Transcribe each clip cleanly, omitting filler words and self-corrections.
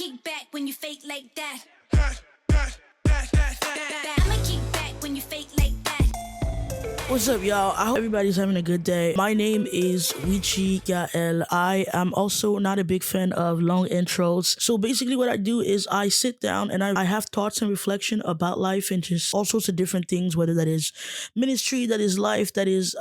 kick back when you fake like that. I'ma kick back when you fake like that. What's up, y'all? I hope everybody's having a good day. My name is Widj-Gaëlle. I am also not a big fan of long intros. So basically what I do is I sit down and I have thoughts and reflection about life and just all sorts of different things, whether that is ministry, that is life, that is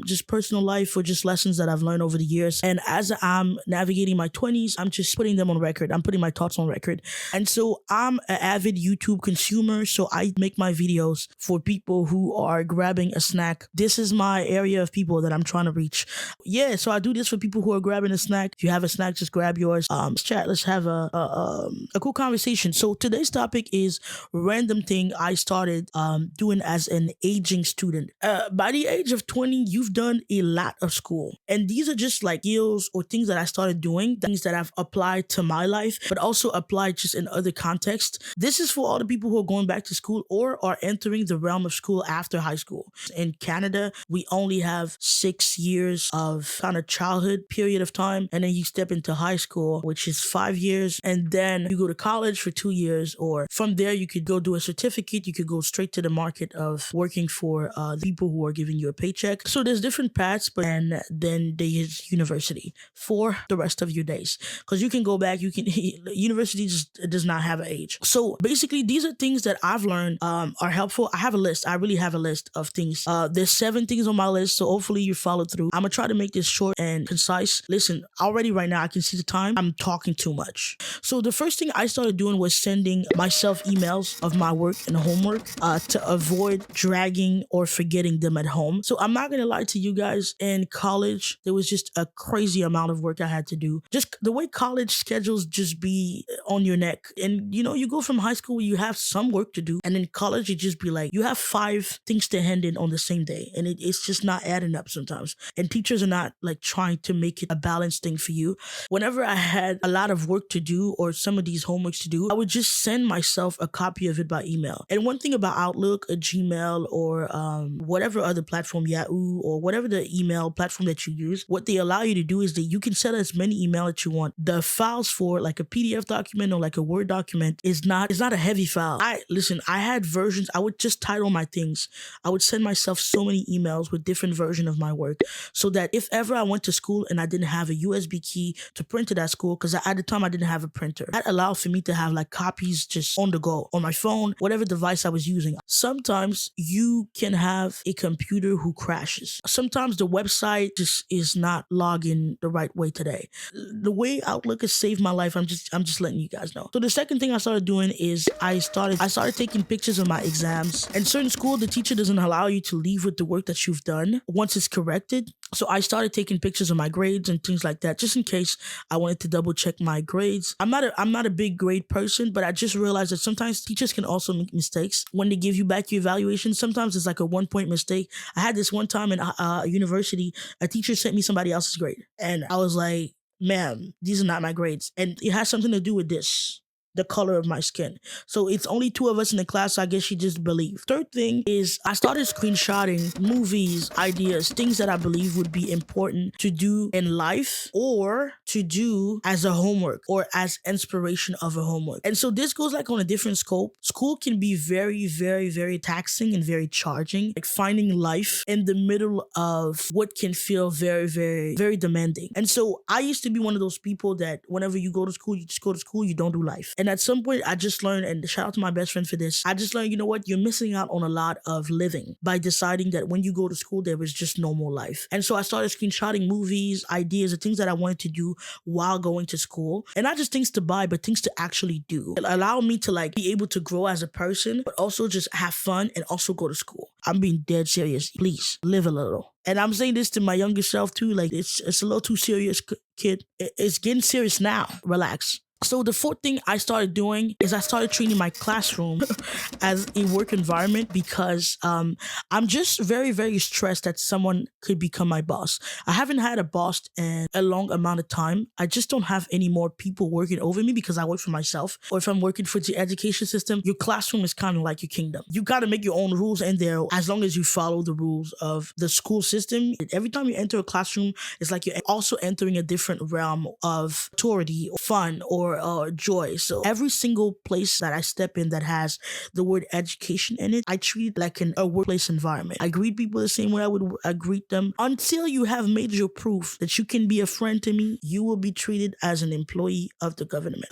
just personal life, or just lessons that I've learned over the years. And as I'm navigating my 20s, I'm just putting them on record. I'm putting my thoughts on record. And so I'm an avid YouTube consumer, so I make my videos for people who are grabbing a snack. This is my area of people that I'm trying to reach. Yeah, so I do this for people who are grabbing a snack. If you have a snack, just grab yours. Let's chat. Let's have a cool conversation. So today's topic is random thing I started doing as an aging student. By the age of 20, you've done a lot of school. And these are just like skills or things that I started doing, things that I've applied to my life, but also applied just in other contexts. This is for all the people who are going back to school or are entering the realm of school after high school. In Canada, we only have 6 years of kind of childhood period of time, and then you step into high school, which is 5 years, and then you go to college for 2 years, or from there you could go do a certificate. You could go straight to the market of working for people who are giving you a paycheck. So there's different paths, but and then there is university for the rest of your days, because you can go back. You can university just does not have an age. So basically, these are things that I've learned are helpful. I have a list. I really have a list of things. There's 7 things on my list, so hopefully you follow through. I'm gonna try to make this short and concise. Listen, already right now I can see the time. I'm talking too much. So the first thing I started doing was sending myself emails of my work and homework to avoid dragging or forgetting them at home. So I'm not gonna lie to you guys, in college, there was just a crazy amount of work I had to do. Just the way college schedules just be on your neck. And you know, you go from high school where you have some work to do, and in college it just be like, you have 5 things to hand in on the same day, and it's just not adding up sometimes. And teachers are not like trying to make it a balanced thing for you. Whenever I had a lot of work to do or some of these homeworks to do, I would just send myself a copy of it by email. And one thing about Outlook, a Gmail, or whatever other platform, Yahoo, or whatever the email platform that you use, what they allow you to do is that you can set as many email that you want. The files for like a PDF document or like a Word document is not a heavy file. I had versions. I would just title my things. I would send myself so many emails with different version of my work, so that if ever I went to school and I didn't have a USB key to print it at school, because at the time I didn't have a printer, that allowed for me to have like copies just on the go, on my phone, whatever device I was using. Sometimes you can have a computer who crashes. Sometimes the website just is not logging the right way today. The way Outlook has saved my life, I'm just letting you guys know. So the second thing I started doing is I started taking pictures of my exams. And certain school, the teacher doesn't allow you to leave with the work that you've done once it's corrected. So I started taking pictures of my grades and things like that, just in case I wanted to double check my grades. I'm not a big grade person, but I just realized that sometimes teachers can also make mistakes when they give you back your evaluation. Sometimes it's like a 1-point mistake. I had this one time in university, a teacher sent me somebody else's grade, and I was like, ma'am, these are not my grades. And it has something to do with this, the color of my skin. So it's only 2 of us in the class, so I guess she just believed. Third thing is I started screenshotting movies, ideas, things that I believe would be important to do in life or to do as a homework or as inspiration of a homework. And so this goes like on a different scope. School can be very, very, very taxing and very charging, like finding life in the middle of what can feel very, very, very demanding. And so I used to be one of those people that whenever you go to school, you just go to school, you don't do life. And at some point, I just learned, and shout out to my best friend for this, I just learned, you know what, you're missing out on a lot of living by deciding that when you go to school, there is just no more life. And so I started screenshotting movies, ideas, the things that I wanted to do while going to school. And not just things to buy, but things to actually do. It allowed me to like be able to grow as a person, but also just have fun and also go to school. I'm being dead serious. Please live a little. And I'm saying this to my younger self too, like it's a little too serious, kid. It's getting serious now. Relax. So the fourth thing I started doing is I started treating my classroom as a work environment because I'm just very, very stressed that someone could become my boss. I haven't had a boss in a long amount of time. I just don't have any more people working over me because I work for myself. Or if I'm working for the education system, your classroom is kind of like your kingdom. You got to make your own rules in there as long as you follow the rules of the school system. Every time you enter a classroom, it's like you're also entering a different realm of authority, or fun, or or joy. So every single place that I step in that has the word education in it, I treat it like a workplace environment. I greet people the same way I greet them. Until you have major proof that you can be a friend to me, you will be treated as an employee of the government.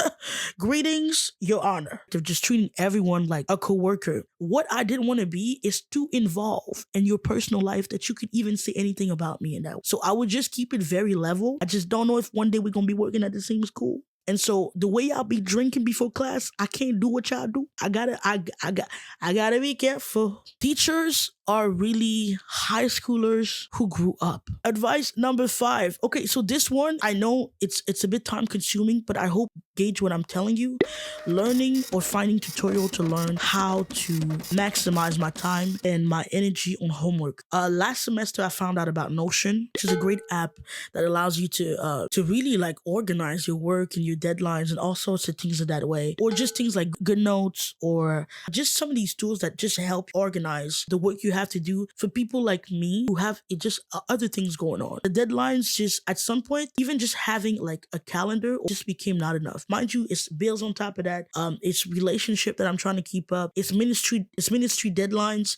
Greetings, Your Honor. They're just treating everyone like a coworker. What I didn't want to be is too involved in your personal life that you could even say anything about me in that. So I would just keep it very level. I just don't know if one day we're gonna be working at the same school. And so the way y'all be drinking before class, I can't do what y'all do. I gotta be careful. Teachers are really high schoolers who grew up. Advice number 5. Okay, so this one, I know it's a bit time consuming, but I hope gauge what I'm telling you. Learning or finding tutorial to learn how to maximize my time and my energy on homework. Last semester I found out about Notion, which is a great app that allows you to really like organize your work and your deadlines and all sorts of things in that way. Or just things like Good Notes or just some of these tools that just help organize the work you have to do for people like me who have just other things going on. The deadlines just at some point, even just having like a calendar just became not enough. Mind you, it's bills on top of that. It's relationship that I'm trying to keep up. It's ministry deadlines.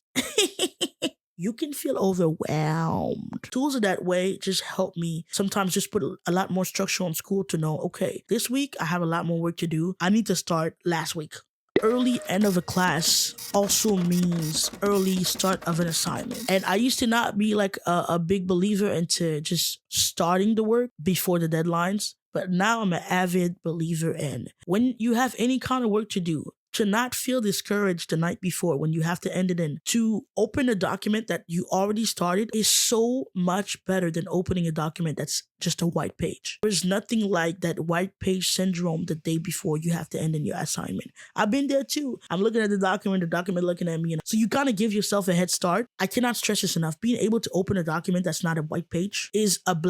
You can feel overwhelmed. Tools of that way just help me sometimes just put a lot more structure on school to know, okay, this week I have a lot more work to do. I need to start last week. Early end of a class also means early start of an assignment. And I used to not be like a big believer into just starting the work before the deadlines. But now I'm an avid believer in when you have any kind of work to do, to not feel discouraged the night before when you have to end it in. To open a document that you already started is so much better than opening a document that's just a white page. There's nothing like that white page syndrome the day before you have to end in your assignment. I've been there too. I'm looking at the document looking at me. So you kind of give yourself a head start. I cannot stress this enough. Being able to open a document that's not a white page is an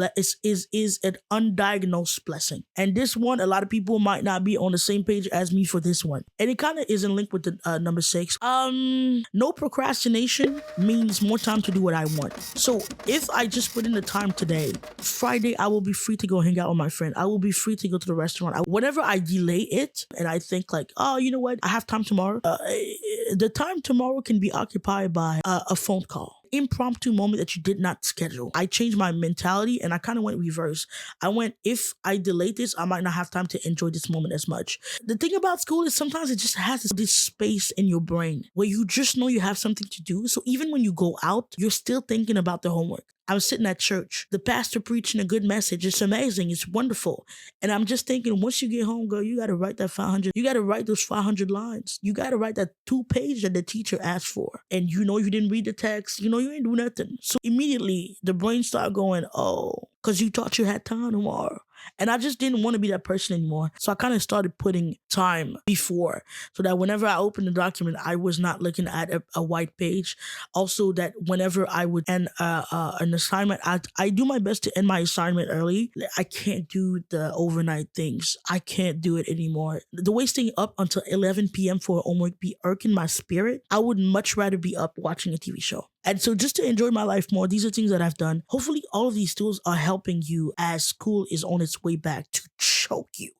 undiagnosed blessing. And this one, a lot of people might not be on the same page as me for this one. And it kind of isn't linked with the number 6. No procrastination means more time to do what I want. So if I just put in the time today, Friday, I will be free to go hang out with my friend. I will be free to go to the restaurant. Whenever I delay it and I think like, oh, you know what? I have time tomorrow. The time tomorrow can be occupied by a phone call. Impromptu moment that you did not schedule. I changed my mentality and I kind of went reverse. I went, if I delay this, I might not have time to enjoy this moment as much. The thing about school is sometimes it just has this space in your brain where you just know you have something to do. So even when you go out, you're still thinking about the homework. I was sitting at church, the pastor preaching a good message. It's amazing. It's wonderful. And I'm just thinking, once you get home, girl, you got to write that 500. You got to write those 500 lines. You got to write that 2-page that the teacher asked for. And you know you didn't read the text. You know you ain't do nothing. So immediately the brain started going, oh, because you thought you had time tomorrow. And I just didn't want to be that person anymore. So I kind of started putting time before so that whenever I opened the document, I was not looking at a white page. Also that whenever I would end an assignment, I do my best to end my assignment early. I can't do the overnight things. I can't do it anymore. The way staying up until 11 p.m. for homework be irking my spirit. I would much rather be up watching a TV show. And so just to enjoy my life more, these are things that I've done. Hopefully all of these tools are helping you as school is on its way back to choke you.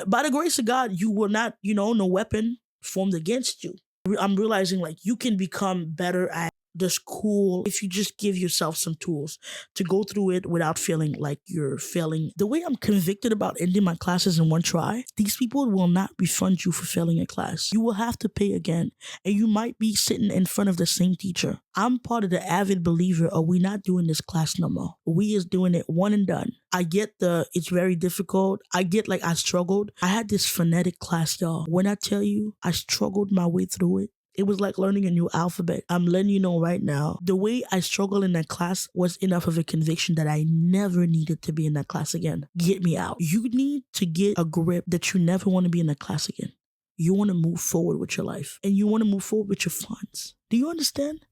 By the grace of God, you will not, no weapon formed against you. I'm realizing like you can become better at the school if you just give yourself some tools to go through it without feeling like you're failing. The way I'm convicted about ending my classes in one try, these people will not refund you for failing a class. You will have to pay again, and you might be sitting in front of the same teacher. I'm part of the avid believer of we not doing this class no more. We is doing it one and done. I get it's very difficult. I get like I struggled. I had this phonetic class, y'all. When I tell you I struggled my way through it, it was like learning a new alphabet. I'm letting you know right now, the way I struggled in that class was enough of a conviction that I never needed to be in that class again. Get me out. You need to get a grip that you never want to be in that class again. You want to move forward with your life and you want to move forward with your funds. Do you understand?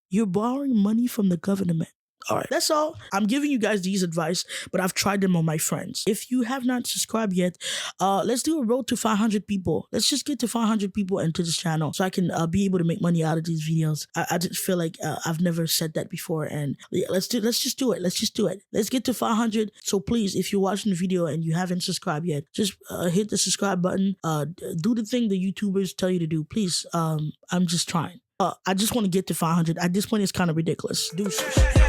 You're borrowing money from the government. All right, that's all. I'm giving you guys these advice, but I've tried them on my friends. If you have not subscribed yet, let's do a road to 500 people. Let's just get to 500 people into this channel so I can be able to make money out of these videos. I just feel like I've never said that before, and yeah, let's just do it. Let's just do it. Let's get to 500. So please, if you're watching the video and you haven't subscribed yet, just hit the subscribe button. Do the thing the YouTubers tell you to do. Please, I'm just trying. I just want to get to 500. At this point, it's kind of ridiculous. Deuces.